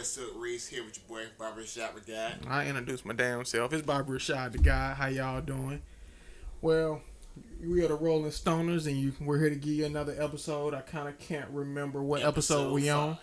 boy Silk Reese here with your boy Barbara Shop with Dad. I introduced my damn self. It's Bob Rashad, the guy. How y'all doing? Well, we are the Rolling Stoners, and we're here to give you another episode. I kind of can't remember what episode we on.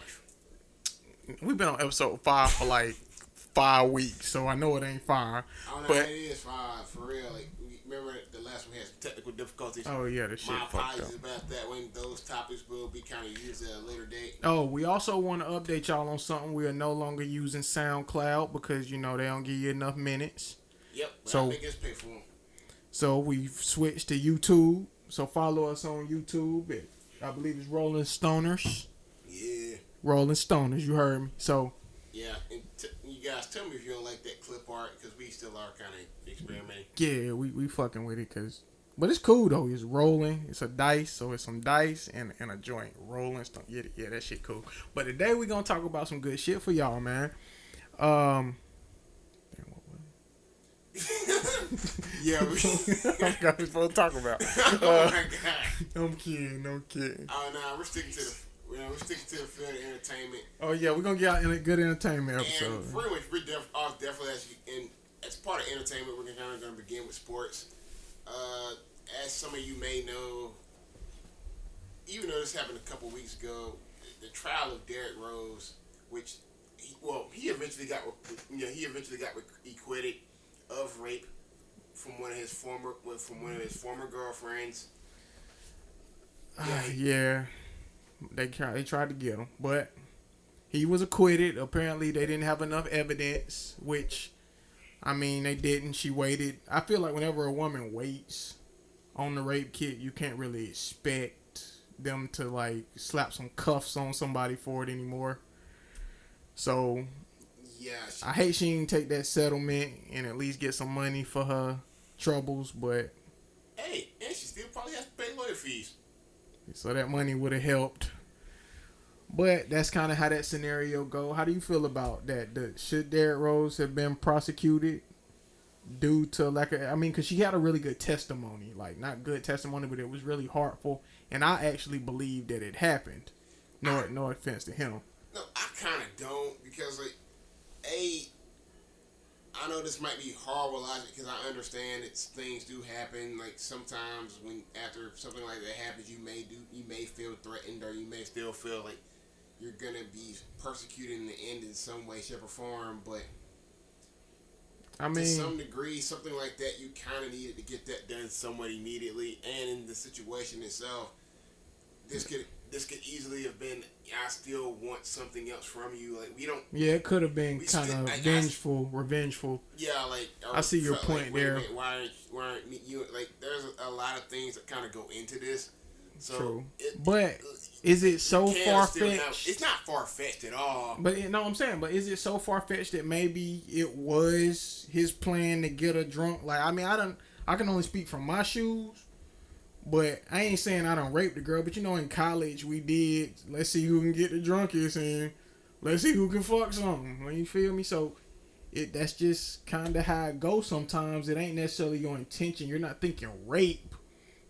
We've been on episode 5 for like 5 weeks, so I know it ain't 5. I don't know, But it is 5 for real. Like, remember the last one had some technical difficulties. oh yeah, the shit My fucked apologies up. about that. When those topics will be kind of used at a later date. Oh, we also want to update y'all on something. We are no longer using SoundCloud because they don't give you enough minutes. Yep. But So- I think it's pay for them. So we've switched to YouTube. So follow us on YouTube. I believe it's Rolling Stoners. Yeah. Rolling Stoners, you heard me. So Yeah. And you guys tell me if you don't like that clip art because we still are kind of experimenting. yeah, we fucking with it but it's cool though. It's rolling. It's a dice, so it's some dice and a joint. Rolling Stone. Yeah, that shit cool. But today we gonna talk about some good shit for y'all, man. Damn, what was Yeah. I forgot what we supposed to talk about. Oh my god. I'm kidding. Oh no, we're sticking to the field of entertainment. Oh yeah, we're gonna get out in a good entertainment episode. And pretty much, we're definitely as part of entertainment, we're kind of going to begin with sports. As some of you may know, even though this happened a couple weeks ago, the trial of Derrick Rose, which he eventually got acquitted of rape from one of his former girlfriends. Yeah, they tried to get him, but he was acquitted. Apparently, they didn't have enough evidence, which, I mean, they didn't. She waited. I feel like whenever a woman waits on the rape kit, you can't really expect them to, like, slap some cuffs on somebody for it anymore. So, Yeah, I hate she didn't take that settlement and at least get some money for her troubles, but hey, and she still probably has to pay lawyer fees. so that money would have helped. But that's kind of how that scenario go. How do you feel about that? Should Derrick Rose have been prosecuted due to because she had a really good testimony. Like, not good testimony, but it was really heartful. And I actually believe that it happened. No offense to him. No, I kind of don't because, like, I know this might be horrible logic because I understand that things do happen. Like, sometimes when after something like that happens, you may feel threatened, or you may still feel like you're gonna be persecuted in the end in some way, shape, or form. But to some degree, something like that, you kind of needed to get that done somewhat immediately. And in the situation itself, this could easily have been, I still want something else from you. Like, we don't. Yeah, it could have been kind of revengeful. Yeah, like, I see your point there. Wait, why aren't you, like? There's a lot of things that kind of go into this. So true, but is it so far fetched? It's not far fetched at all. But I'm saying, but is it so far fetched that maybe it was his plan to get her drunk? Like, I mean, I can only speak from my shoes. But I ain't saying I don't rape the girl, but in college we did. Let's see who can get the drunkest and let's see who can fuck something. You feel me? So that's just kind of how it goes sometimes. It ain't necessarily your intention. You're not thinking rape.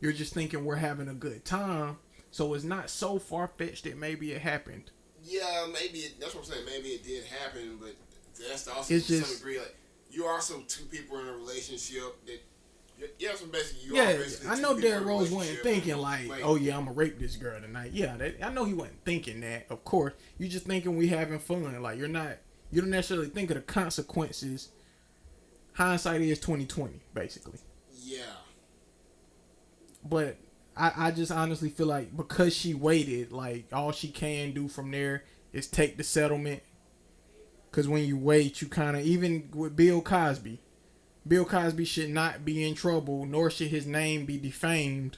You're just thinking we're having a good time. So it's not so far-fetched that maybe it happened. Yeah, maybe. That's what I'm saying. Maybe it did happen, but that's also to some degree. Like, you are also two people in a relationship that. Yeah, so basically I know Derrick Rose wasn't thinking like, oh yeah, I'm gonna rape this girl tonight. Yeah, I know he wasn't thinking that. Of course, you just thinking we having fun. Like, you don't necessarily think of the consequences. Hindsight is 20/20, basically. Yeah. But I just honestly feel like because she waited, like, all she can do from there is take the settlement. Because when you wait, you kind of, even with Bill Cosby should not be in trouble, nor should his name be defamed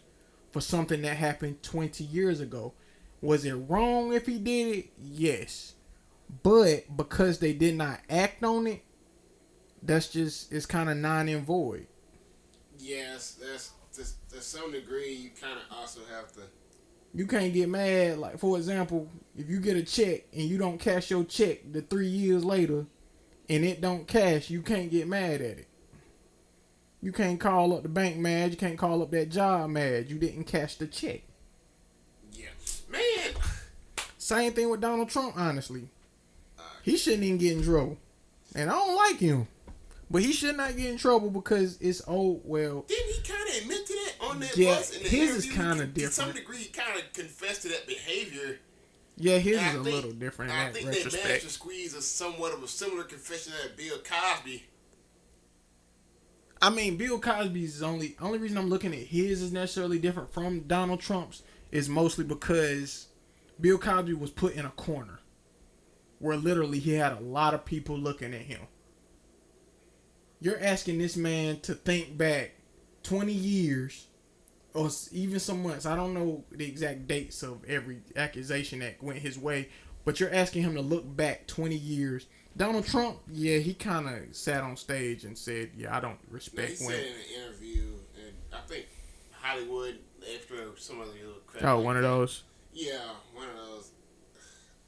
for something that happened 20 years ago. Was it wrong if he did it? Yes. But because they did not act on it, it's kind of non and void. Yes, that's to some degree. You kind of also have to. You can't get mad. Like, for example, if you get a check and you don't cash your check the 3 years later, and it don't cash, you can't get mad at it. You can't call up the bank mad. You can't call up that job mad. You didn't cash the check. Yeah, man. Same thing with Donald Trump, honestly. He shouldn't even get in trouble. And I don't like him. But he should not get in trouble because it's old. Well, didn't he kind of admit to that on that yeah, bus? In the his interview? is kind of different. To some degree, he kind of confessed to that behavior. Yeah, his is a little different in I that think retrospect. that managed to squeeze a somewhat of a similar confession that Bill Cosby. I mean, Bill Cosby's only reason I'm looking at his is necessarily different from Donald Trump's is mostly because Bill Cosby was put in a corner where literally he had a lot of people looking at him. You're asking this man to think back 20 years or even some months. I don't know the exact dates of every accusation that went his way, but you're asking him to look back 20 years. Donald Trump, yeah, he kind of sat on stage and said, yeah, I don't respect he when. said in an interview, and I think Hollywood, after some of the little crap. Oh, like one of those? Yeah, one of those.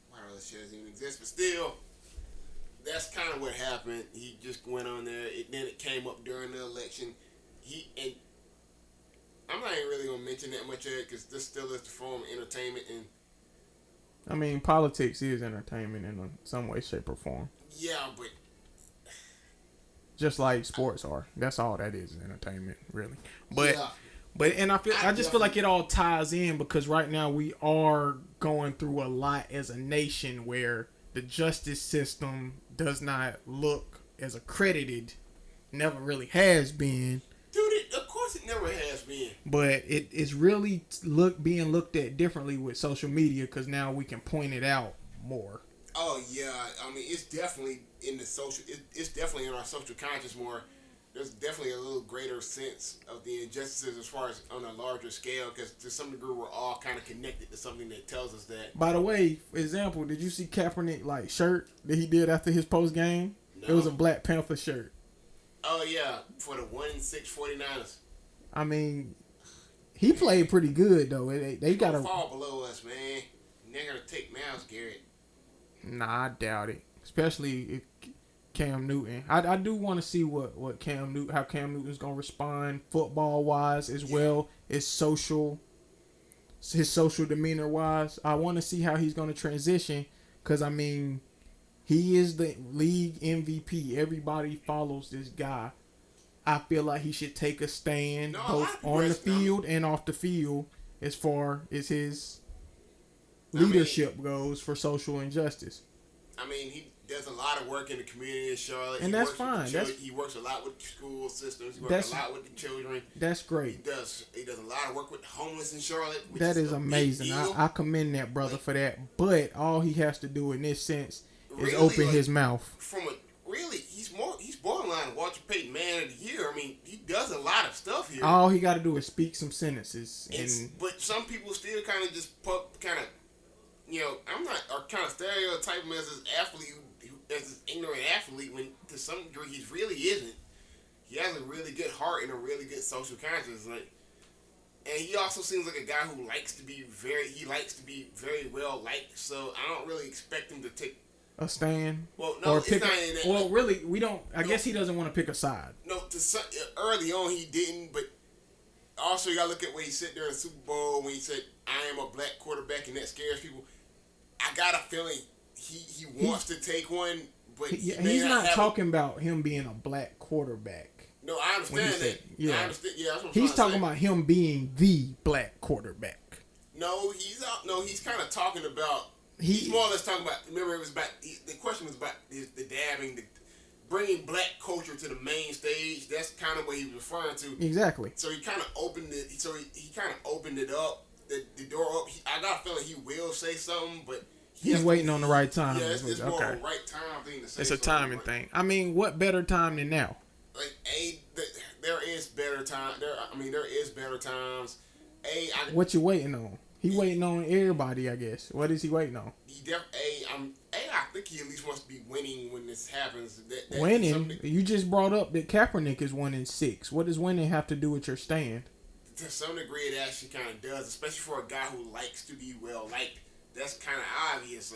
Why do those shows even exist? But still, that's kind of what happened. He just went on there. Then it came up during the election. And I'm not even really going to mention that much of it because this still is the form of entertainment. And I mean, politics is entertainment in some way, shape, or form. yeah, but just like sports are. That's all that is entertainment, really. But yeah. and I just feel like it all ties in because right now we are going through a lot as a nation where the justice system does not look as accredited, never really has been. Dude, of course it never has been. But it is really being looked at differently with social media because now we can point it out more. Oh yeah, I mean it's definitely in the social. It's definitely in our social conscious more. There's definitely a little greater sense of the injustices as far as on a larger scale because to some degree we're all kind of connected to something that tells us that. By the way, for example, did you see Kaepernick shirt that he did after his post game? No. It was a Black Panther shirt. Oh yeah, for the 1-6 49ers. I mean, he played pretty good though. They got to fall below us, man. They're gonna take Myles Garrett. Nah, I doubt it. Especially if Cam Newton. I do want to see how Cam Newton's gonna respond football wise as well as his social demeanor wise. I want to see how he's gonna transition because I mean, he is the league MVP. Everybody follows this guy. I feel like he should take a stand both on the field and off the field as far as his leadership goes for social injustice. I mean, he does a lot of work in the community in Charlotte. And that's fine. He works a lot with school systems. He works a lot with the children. That's great. He does a lot of work with the homeless in Charlotte. That is amazing. I commend that brother for that. But all he has to do in this sense is open his mouth. He's borderline Walter Payton Man of the Year. I mean, he does a lot of stuff here. All he got to do is speak some sentences. But some people still kind of just I'm not kind of stereotype him as this athlete, as this ignorant athlete, when to some degree he really isn't. He has a really good heart and a really good social conscience, and he also seems like a guy who likes to be very well liked. So I don't really expect him to take a stand. Well, no, it's not in that. Well, really, we don't. I guess he doesn't want to pick a side. No, early on he didn't, but also you gotta look at when he said there in the Super Bowl when he said, "I am a black quarterback," and that scares people. I got a feeling he wants to take one, but he's not talking about him being a black quarterback. No, I understand that. Yeah, I understand. Yeah, that's what he's talking about him being the black quarterback. No, he's kind of talking about. He's more or less talking about. Remember, it was about the question was about the dabbing, bringing black culture to the main stage. That's kind of what he was referring to. Exactly. So he kind of opened it. So he kind of opened it up, the door up. I got a feeling he will say something, but he's waiting on the right time. Yeah, it's more of a right time thing to say. It's a timing thing. I mean, what better time than now? There is better time. There is better times. What you waiting on? He waiting on everybody, I guess. What is he waiting on? I think he at least wants to be winning when this happens. Winning? You just brought up that Kaepernick is 1-6. What does winning have to do with your stand? To some degree, it actually kind of does, especially for a guy who likes to be well liked. That's kind of obvious.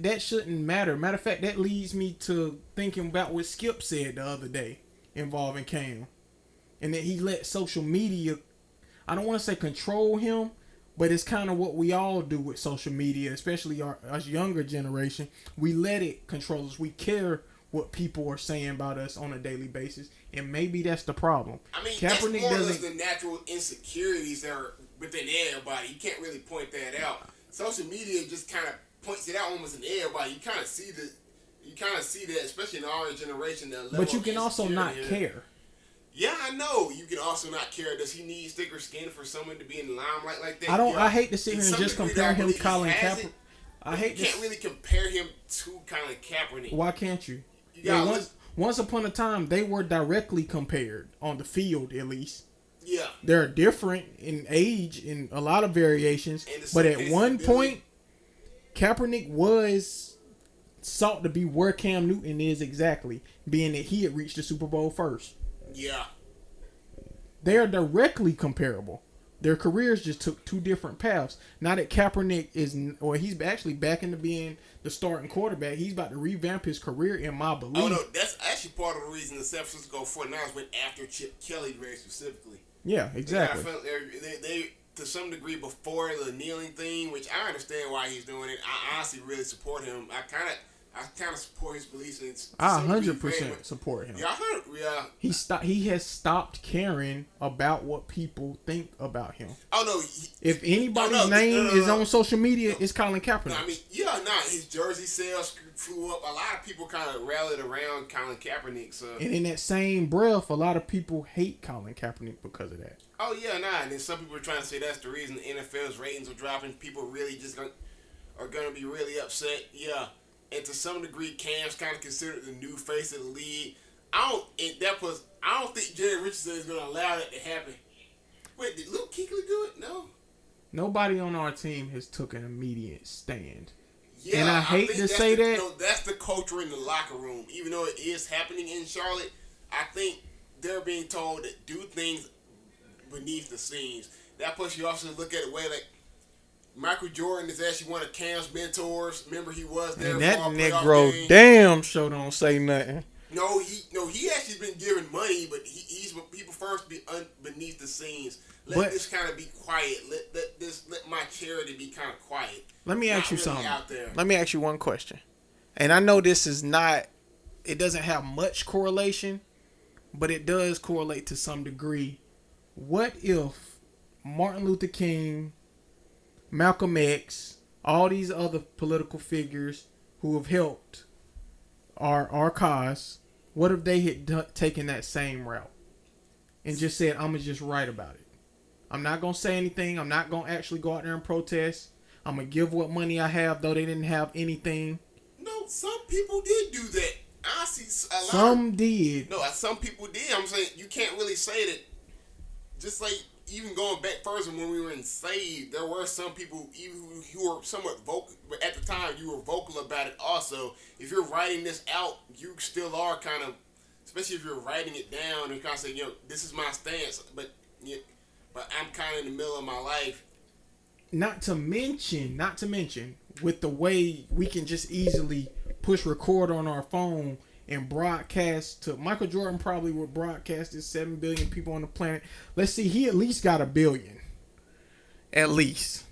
That shouldn't matter. Matter of fact, that leads me to thinking about what Skip said the other day involving Cam, and that he let social media, I don't want to say control him, But it's kind of what we all do with social media, especially us younger generation. We let it control us. We care what people are saying about us on a daily basis, and maybe that's the problem. I mean, that's more or less the natural insecurities that are within everybody. You can't really point that out. Social media just kind of points it out almost in everybody. You kind of see that, especially in our generation. But you can also not care. Yeah, I know. You can also not care. Does he need thicker skin for someone to be in the limelight like that? I hate to sit here and just compare him to Colin Kaepernick. You can't really compare him to Colin Kaepernick. Why can't you? Once upon a time, they were directly compared on the field, at least. Yeah. They're different in age in a lot of variations, but at one point, Kaepernick was sought to be where Cam Newton is exactly, being that he had reached the Super Bowl first. Yeah. They are directly comparable. Their careers just took two different paths. Now that Kaepernick he's actually back into being the starting quarterback. He's about to revamp his career, in my belief. Oh, no, that's actually part of the reason the San Francisco 49ers went after Chip Kelly very specifically. Yeah, exactly. They to some degree, before the kneeling thing, which I understand why he's doing it, I honestly really support him. I kind of support his beliefs. I 100% support him. Yeah. He has stopped caring about what people think about him. Oh no! If anybody's name is on social media, it's Colin Kaepernick. No, I mean, his jersey sales flew up. A lot of people kind of rallied around Colin Kaepernick. So, and in that same breath, a lot of people hate Colin Kaepernick because of that. Oh yeah, and then some people are trying to say that's the reason the NFL's ratings are dropping. People really just are gonna be really upset. Yeah. And to some degree, Cam's kind of considered the new face of the league. I don't think Jerry Richardson is going to allow that to happen. Wait, did Luke Kuechly do it? No. Nobody on our team has took an immediate stand. Yeah, and I hate to say that. No, that's the culture in the locker room. Even though it is happening in Charlotte, I think they're being told to do things beneath the scenes. That plus you also look at it way like Michael Jordan is actually one of Cam's mentors. Remember, he was there. And that Negro damn sure don't say nothing. No, he actually been giving money, but he prefers to be beneath the scenes. Let this kind of be quiet. Let my charity be kind of quiet. Let me ask you something. Let me ask you one question. And I know this is not. It doesn't have much correlation, but it does correlate to some degree. What if Martin Luther King, Malcolm X, all these other political figures who have helped our cause, what if they had taken that same route and just said, I'm going to just write about it. I'm not going to say anything. I'm not going to actually go out there and protest. I'm going to give what money I have, though they didn't have anything. No, some people did do that. I see a lot. Some did. No, some people did. I'm saying you can't really say that. Just like even going back further when we were enslaved, there were some people even who were somewhat vocal. But at the time, you were vocal about it also. If you're writing this out, you still are kind of, especially if you're writing it down and kind of saying, this is my stance. But I'm kind of in the middle of my life. Not to mention, with the way we can just easily push record on our phone and broadcast to Michael Jordan probably would broadcast to 7 billion people on the planet. Let's see, he at least got 1 billion. At least.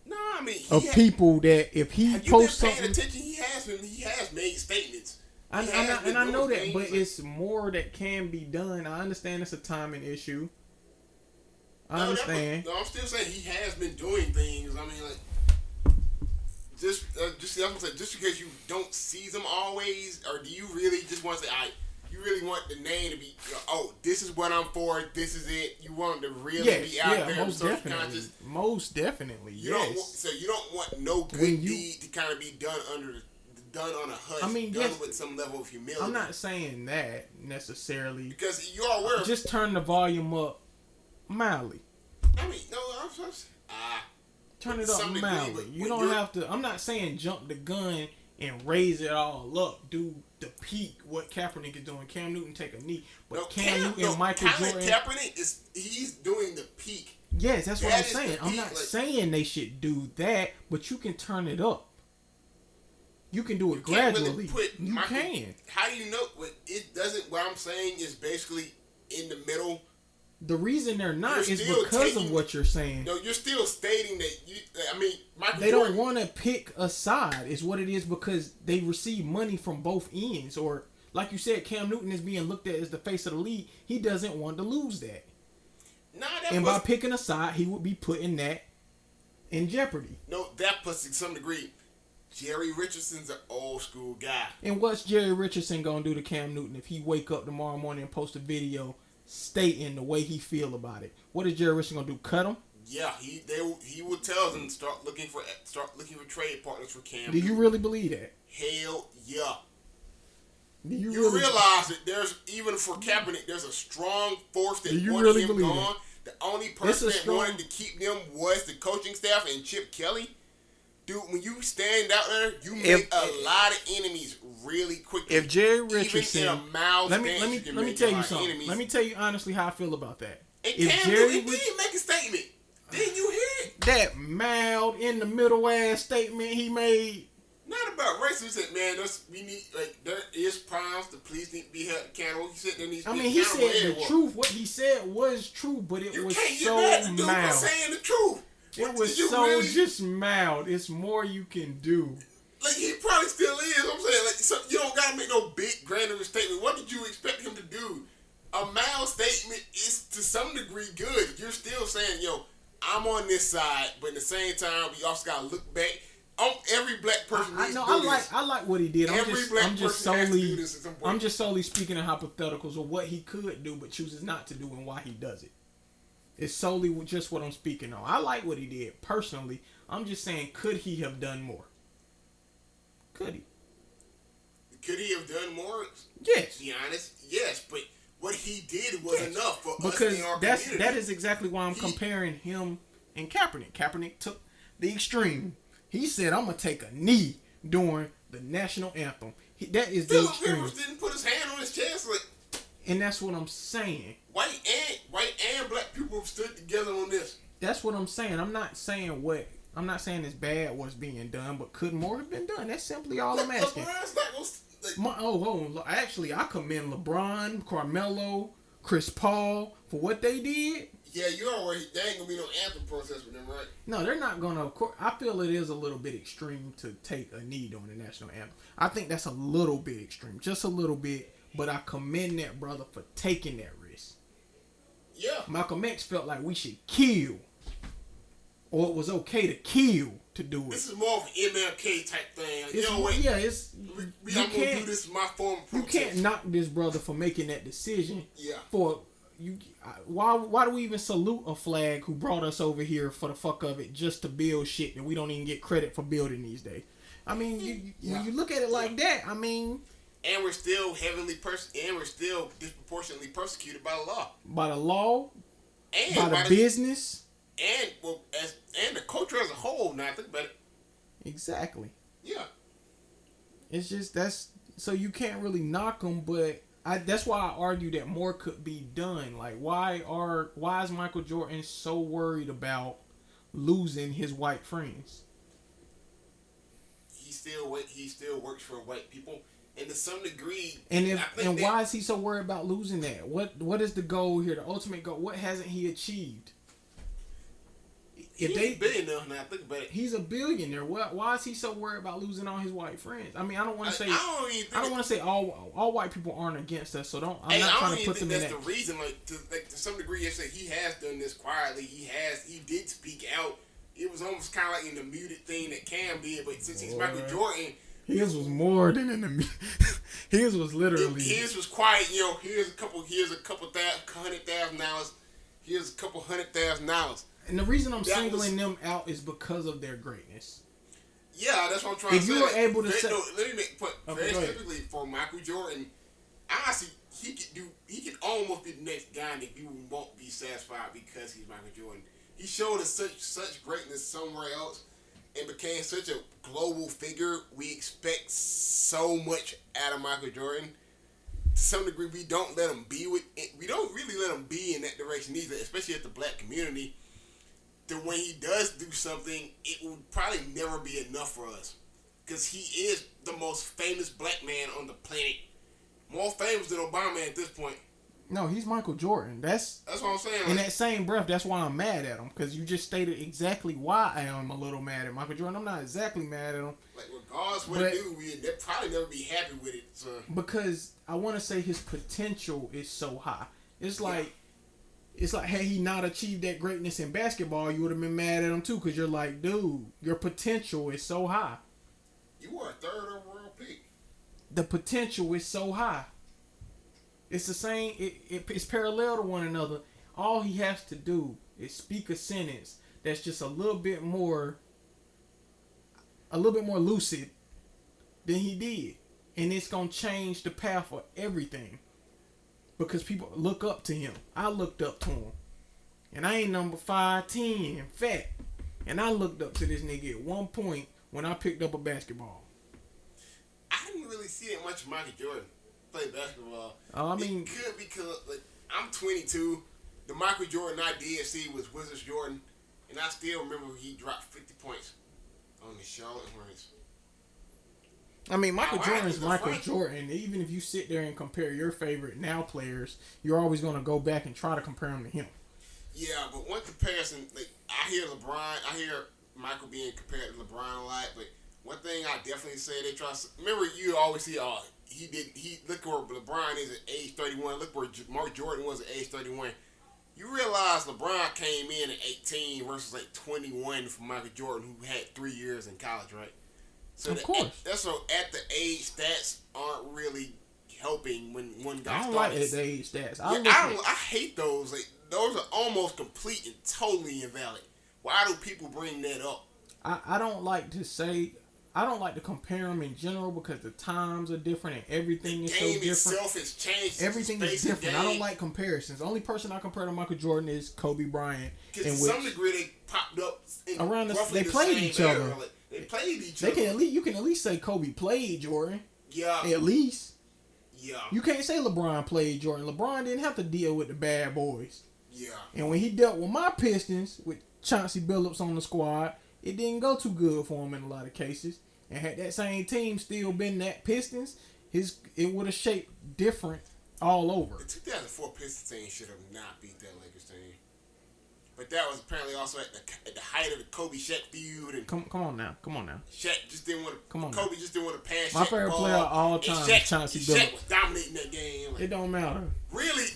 No, I mean people that if he posts something, attention, he has made statements. I know that, but it's more that can be done. I understand it's a timing issue. I understand. I'm still saying he has been doing things. I mean, like. Just because you don't see them always, or do you really just want to say, you really want the name to be, this is what I'm for, this is it. You want them to really be out there, most definitely. Most definitely, you don't want no good deed to kind of be done on a hush. I mean, done with some level of humility. I'm not saying that necessarily because you're aware. Just turn the volume up mildly. I mean, no, turn it up mildly. You don't have to. I'm not saying jump the gun and raise it all up. Do the peak. What Kaepernick is doing. Cam Newton take a knee, but Michael Jordan. Kaepernick he's doing the peak. Yes, that's what I'm saying. I'm not saying they should do that, but you can turn it up. You can do it gradually. You can. How do you know? It doesn't. What I'm saying is basically in the middle. The reason they're not You're is still because taking- of what you're saying. No, you're still stating that you. I mean, Michael They Jordan, don't want to pick a side, is what it is, because they receive money from both ends. Or, like you said, Cam Newton is being looked at as the face of the league. He doesn't want to lose that. And by picking a side, he would be putting that in jeopardy. No, that plus to some degree, Jerry Richardson's an old school guy. And what's Jerry Richardson gonna do to Cam Newton if he wake up tomorrow morning and post a video stating the way he feel about it? What is Jerry Richardson gonna do? Cut him? Yeah, he will tell them start looking for trade partners for Cam. Do you really believe that? Hell yeah. Do you You really realize that there's, even for Kaepernick, there's a strong force that Do you wanted really him believe gone. The only person that strong- wanted to keep them was the coaching staff and Chip Kelly. Dude, when you stand out there, you make a lot of enemies really quickly. If Jerry Even Richardson, in a mild let stance, you me can let me make tell a you lot of something. enemies. Let me tell you honestly how I feel about that. And If Cam Jerry Newton did make a statement. Didn't you hear it? that mild in the middle ass statement he made. Not about racism. He said, "Man, there is crimes. The police need to be held accountable." He said there needs to I be mean, he accountable said the everywhere. truth. What he said was true, but it You was can't get so mad at the dude for mild. saying the truth. It was You so really- just mild. It's more you can do. Like, he probably still is. I'm saying, like, so you don't gotta make no big grand statement. What did you expect him to do? A mild statement is to some degree good. You're still saying, yo, I'm on this side, but at the same time, we also gotta look back. Every black person I needs know. to do this. I like what he did. Every black I'm just person has to do solely. this at some point. I'm just solely speaking in hypotheticals of what he could do, but chooses not to do, and why he does it. It's solely just what I'm speaking on. I like what he did personally. I'm just saying, could he have done more? Could he? Could he have done more? Yes. To be honest, yes, but what he did was enough for us Because in our that community. is exactly why I'm comparing him and Kaepernick. Kaepernick took the extreme. He said, "I'm gonna take a knee during the national anthem." That is the Philip extreme, Rivers didn't put his hand on his chest. Like, and that's what I'm saying. white and black people stood together on this. That's what I'm saying. I'm not saying it's bad what's being done, but could more have been done? That's simply all I'm asking. LeBron's not gonna, Actually, I commend LeBron, Carmelo, Chris Paul for what they did. yeah, you already. There ain't gonna be no anthem process with them, right? No, they're not gonna. Of course, I feel it is a little bit extreme to take a knee during the national anthem. I think that's a little bit extreme, just a little bit. But I commend that brother for taking that risk. Yeah. Malcolm X felt like we should kill, or it was okay to kill to do it. This is more of an MLK type thing. Like, It's, you know what? yeah, it's you I'm gonna do can't this in my form of you protest. can't knock this brother for making that decision. Yeah. For you, why do we even salute a flag who brought us over here for the fuck of it just to build shit that we don't even get credit for building these days? I mean, when you look at it like that, I mean, And we're still we're still disproportionately persecuted by law. by the law, And by the business, and the culture as a whole. Now I think about it. exactly. Yeah. It's just so you can't really knock them, but that's why I argue that more could be done. Like, why is Michael Jordan so worried about losing his white friends? He still works for white people, and to some degree. And why is he so worried about losing that? What is the goal here? The ultimate goal? What hasn't he achieved? He's a billionaire now. Think about it. He's a billionaire. Why is he so worried about losing all his white friends? I mean, I don't want to say. I don't want to say all white people aren't against us. So I'm not I trying don't to even put them think in that's that. the reason. Like to some degree, you say he has done this quietly. He did speak out. It was almost kind of like in the muted thing that Cam did, but since he's Michael Jordan, His was more than in the. His was literally. his was quiet. You know, here's a couple $100,000. Here's a couple $100,000. And the reason I'm singling them out is because of their greatness. Yeah, that's what I'm trying to say. If you were able to say, let me make put very go ahead. specifically for Michael Jordan, honestly, he could almost be the next guy that you won't be satisfied because he's Michael Jordan. He showed us such greatness somewhere else and became such a global figure. We expect so much out of Michael Jordan. To some degree, we don't let him be we don't really let him be in that direction either, especially at the black community. That when he does do something, it will probably never be enough for us. Because he is the most famous black man on the planet. More famous than Obama at this point. No, he's Michael Jordan. That's what I'm saying. In Like, that same breath, that's why I'm mad at him, because you just stated exactly why I am a little mad at Michael Jordan. I'm not exactly mad at him. like regardless of what they do, they'll probably never be happy with it. So. Because I want to say his potential is so high. It's like had he not achieved that greatness in basketball, you would have been mad at him too, because you're like, dude, your potential is so high. You were a third overall pick. The potential is so high. It's the same. It's parallel to one another. All he has to do is speak a sentence that's just a little bit more lucid than he did, and it's gonna change the path for everything. Because people look up to him. I looked up to him, and I ain't number 5'10" fat, and I looked up to this nigga at one point when I picked up a basketball. I didn't really see that much of Michael Jordan play basketball. I mean, it could because like I'm 22. The Michael Jordan I did see was Wizards Jordan, and I still remember he dropped 50 points on the Charlotte Hornets. I mean, Michael Now, Jordan's Michael Jordan. Even if you sit there and compare your favorite now players, you're always going to go back and try to compare them to him. Yeah, but one comparison, like I hear Michael being compared to LeBron a lot, but one thing I definitely say they try. Remember, you always see, look where LeBron is at age 31. Look where Mark Jordan was at age 31. You realize LeBron came in at 18 versus like 21 for Michael Jordan, who had 3 years in college, right? So of course. That's so at the age stats aren't really helping when one guy I don't started. like the age stats. I hate those. Like those are almost complete and totally invalid. Why do people bring that up? I don't like to compare them in general because the times are different and everything is so different. Game itself has changed. Everything is different. I don't like comparisons. The only person I compare to Michael Jordan is Kobe Bryant. Because to some degree they popped up around roughly they played each other. Like, they played each other. You can at least say Kobe played Jordan. Yeah. At least. Yeah. You can't say LeBron played Jordan. LeBron didn't have to deal with the bad boys. Yeah. And when he dealt with my Pistons, with Chauncey Billups on the squad, it didn't go too good for him in a lot of cases. And had that same team still been that Pistons, it would have shaped different all over. The 2004 Pistons team should have not beat that Lakers team. But that was apparently also at the height of the Kobe-Shaq feud. And come on now. Shaq just didn't want to. Come on Kobe just didn't want to pass. My Shaq favorite ball. player of all time is Chauncey Billups. Shaq was dominating that game. Like, It don't matter. really,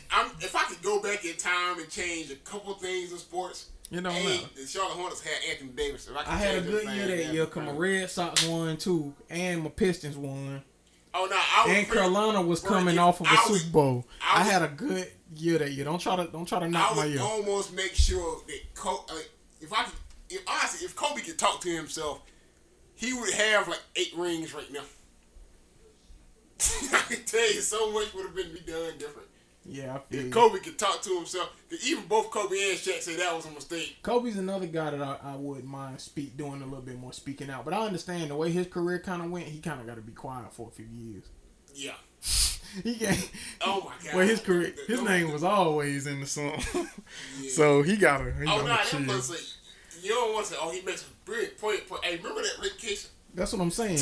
if I could go back in time and change a couple things in sports, It don't matter. the Charlotte Hornets had Anthony Davis. If I had a good year that year because my Red Sox won too, and my Pistons won. Oh no! And Carolina was coming off of a Super Bowl. I had a good year that year. Don't try to knock my year. I would almost make sure that Kobe, if Kobe could talk to himself, he would have like 8 rings right now. I can tell you, so much would have been done different. Yeah, I feel if Kobe could talk to himself, because even both Kobe and Shaq say that was a mistake. Kobe's another guy that I wouldn't mind doing a little bit more speaking out. But I understand the way his career kind of went, he kind of got to be quiet for a few years. Yeah. He can't. Oh my God. Well, his name was always in the song. Yeah. So he got to. You don't want to say, he makes a brilliant point. Hey, remember that Rick Casey? That's what I'm saying.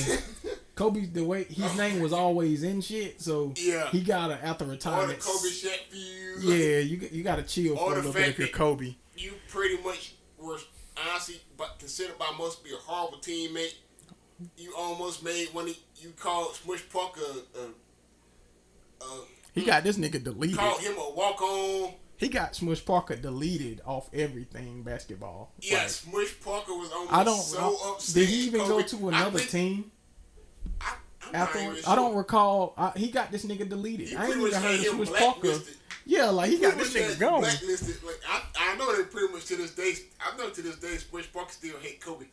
Kobe, the way his name was always in shit, so he gotta after retirement. Or the Kobe Shaq feud. Yeah, you gotta chill for a little bit if you're Kobe. You pretty much were honestly, but considered by most to be a horrible teammate. You almost made you called Smush Parker. He got this nigga deleted. Called him a walk on. He got Smush Parker deleted off everything basketball. Yeah, like, Smush Parker was almost upset. Did he even go to another team? Afterwards, I don't recall. He got this nigga deleted. I ain't even heard of Smush Parker. Yeah, like he got this nigga going. Blacklisted. Like I know that pretty much to this day. I know to this day, Smush Parker still hate Kobe.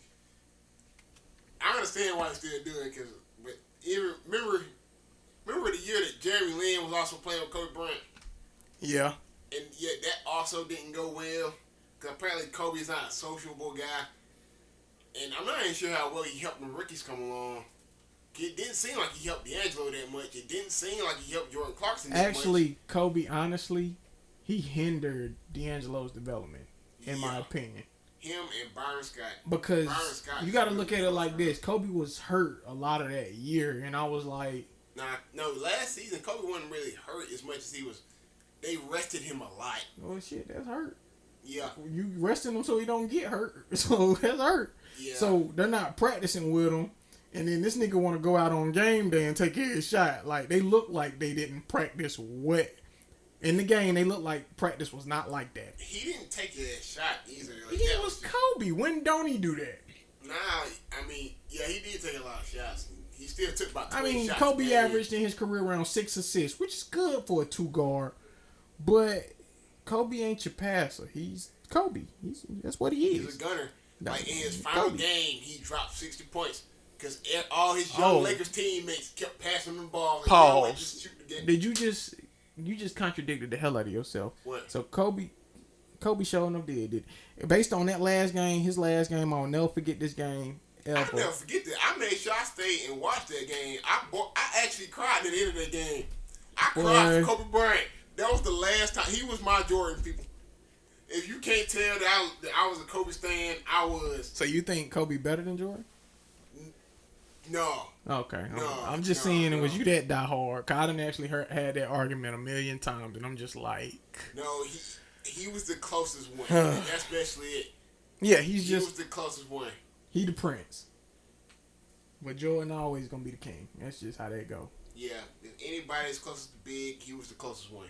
I understand why he's still doing it, but even remember the year that Jeremy Lin was also playing with Kobe Bryant. Yeah. And yet that also didn't go well because apparently Kobe's not a sociable guy, and I'm not even sure how well he helped the rookies come along. It didn't seem like he helped D'Angelo that much. It didn't seem like he helped Jordan Clarkson that much. Actually, Kobe, honestly, he hindered D'Angelo's development, in my opinion. Him and Byron Scott. Because you got to look at it like this. Kobe was hurt a lot of that year, and I was like... No, last season, Kobe wasn't really hurt as much as he was... they rested him a lot. Oh shit, that's hurt. Yeah. You resting him so he don't get hurt. So that's hurt. Yeah. So they're not practicing with him. And then this nigga want to go out on game day and take his shot. Like, they look like they didn't practice what. In the game, they look like practice was not like that. He didn't take his shot either. Like, He that was Kobe. When don't he do that? Nah, I mean, yeah, he did take a lot of shots. He still took about 20 I mean, shots. Kobe averaged in his career around 6 assists, which is good for a 2 guard. But Kobe ain't your passer. He's Kobe. That's what he is. He's a gunner. No, Like, in his final Kobe. game, he dropped 60 points. Because all his young Oh. Lakers teammates kept passing him the ball. And Pause. like, just shoot the game. Did you just contradicted the hell out of yourself? What? So Kobe showing up did. Based on that last game, his last game, I'll never forget this game ever. I'll never forget that. I made sure I stayed and watched that game. I actually cried at the end of that game. I cried for Kobe Bryant. That was the last time. He was my Jordan, people. If you can't tell that I was a Kobe stan, I was. So you think Kobe better than Jordan? No. Okay. No, I'm just no, saying, no. was you that diehard? 'Cause I done actually had that argument a million times, and I'm just like... No, he was the closest one. That's basically it. Yeah, He was the closest one. He the prince. But Jordan always gonna be the king. That's just how that go. Yeah. If anybody's closest to big, he was the closest one.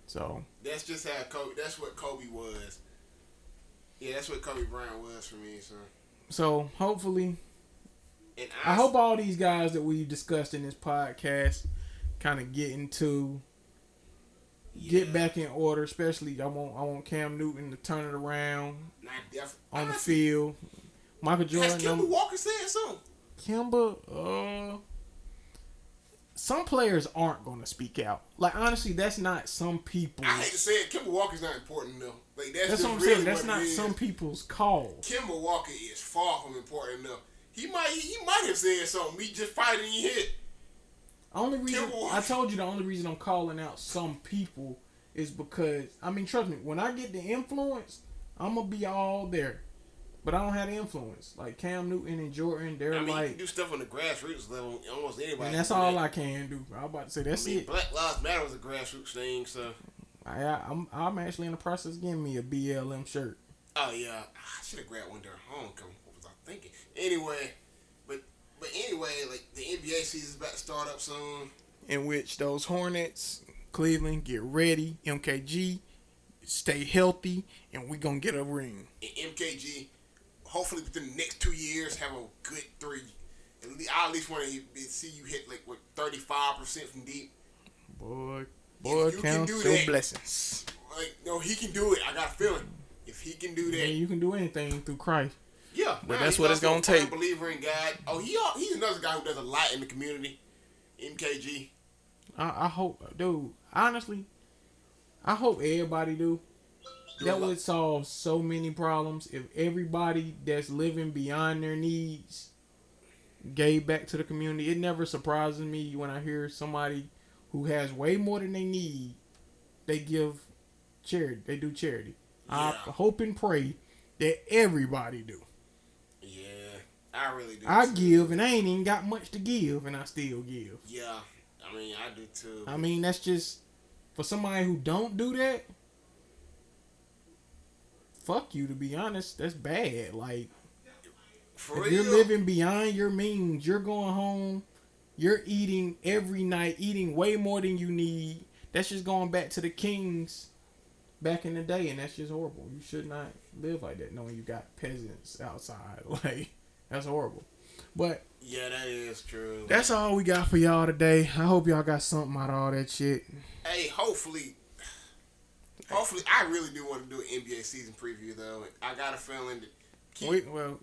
So... That's just how Kobe. That's what Kobe was. Yeah, that's what Kobe Bryant was for me. So, hopefully... And I hope all these guys that we discussed in this podcast kind of get back in order. Especially, I want Cam Newton to turn it around on the field. Michael Jordan. Has Kemba Walker said something? Kemba, some players aren't going to speak out. Like, honestly, that's not some people. I hate to say it, Kemba Walker's not important though. Like That's what I'm saying. That's not some people's call. Kemba Walker is far from important enough. He might have said something. We just fighting he hit. Only reason I told you the only reason I'm calling out some people is because trust me, when I get the influence, I'm gonna be all there. But I don't have the influence. Like Cam Newton and Jordan, they're you like can do stuff on the grassroots level. Almost anybody. And that's all I can do. I was about to say that's it. Black Lives Matter was a grassroots thing, so I'm actually in the process of getting me a BLM shirt. Oh yeah, I should have grabbed one during homecoming. What was I thinking? Anyway, but anyway, like the NBA season's about to start up soon. In which those Hornets, Cleveland, get ready. MKG, stay healthy, and we gonna get a ring. And MKG, hopefully within the next 2 years, have a good 3. I at least want to see you hit 35% from deep. Boy, do count your that, blessings. No, he can do it. I got a feeling. If he can do that, yeah, you can do anything through Christ. Yeah, but that's what it's gonna take. I'm a believer in God. Oh, he's another guy who does a lot in the community. MKG. I hope, dude. Honestly, I hope everybody do. That would solve so many problems if everybody that's living beyond their needs gave back to the community. It never surprises me when I hear somebody who has way more than they need, they give charity. They do charity. Yeah. I hope and pray that everybody do. Yeah, I really do. I give, and I ain't even got much to give, and I still give. Yeah, I do too. That's just, for somebody who don't do that, fuck you, to be honest. That's bad. Like, if you're living beyond your means, you're going home, you're eating every night, eating way more than you need. That's just going back to the kings back in the day, and that's just horrible. You should not live like that, knowing you got peasants outside. Like, that's horrible. But yeah, that is true. That's all we got for y'all today. I hope y'all got something out of all that shit. Hey, hopefully, I really do want to do an NBA season preview though. I got a feeling that.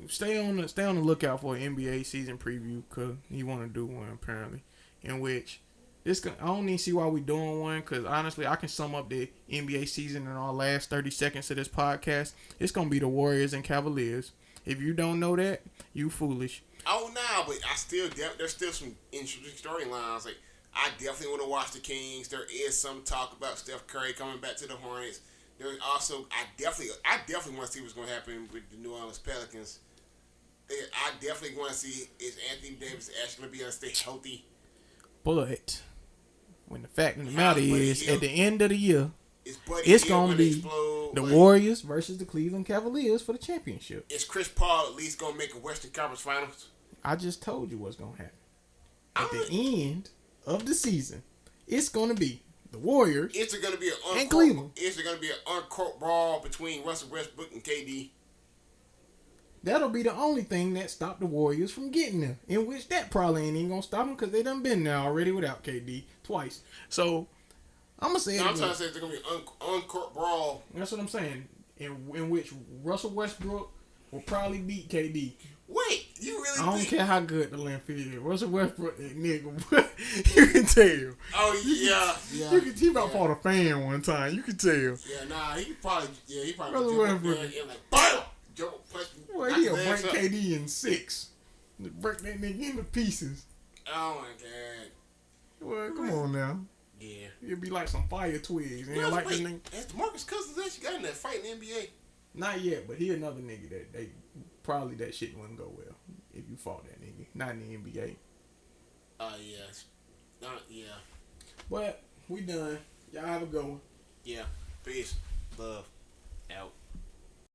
Stay on the lookout for an NBA season preview, cause he want to do one apparently, in which I don't even see why we doing one, cause honestly I can sum up the NBA season in our last 30 seconds of this podcast. It's gonna be the Warriors and Cavaliers. If you don't know that, you foolish. Oh no, but there's still some interesting storylines. Like I definitely want to watch the Kings. There is some talk about Steph Curry coming back to the Hornets. There's also I definitely want to see what's going to happen with the New Orleans Pelicans. I definitely want to see is Anthony Davis actually going to be able to stay healthy. But When the fact of the matter is, at the end of the year, Buddy it's Hield gonna be explode, the Warriors versus the Cleveland Cavaliers for the championship. Is Chris Paul at least gonna make a Western Conference Finals? I just told you what's gonna happen. At the end of the season, it's gonna be the Warriors. Is there gonna be an uncourt brawl between Russell Westbrook and KD? That'll be the only thing that stopped the Warriors from getting there. In which that probably ain't even gonna stop them because they done been there already without KD twice. So I'm gonna say I'm trying to say there's gonna be an uncourt brawl. That's what I'm saying. In which Russell Westbrook will probably beat KD. Wait, you really? I don't care how good the length is. Russell Westbrook, that nigga, you can tell. Oh yeah. You can team out for the fan one time. You can tell. Yeah, nah, he probably Russell Westbrook. Like, BAM! Well, he'll break KD in 6. Break that nigga into pieces. Oh my god. Well, come on now. Yeah. It'll be like some fire twigs. Well, Like wait, this nigga. has DeMarcus Cousins actually got in that fight in the NBA? Not yet, but he another nigga that they probably that shit wouldn't go well if you fought that nigga. Not in the NBA. Yes. Yeah. But we done. Y'all have a good one. Yeah. Peace. Love. Out.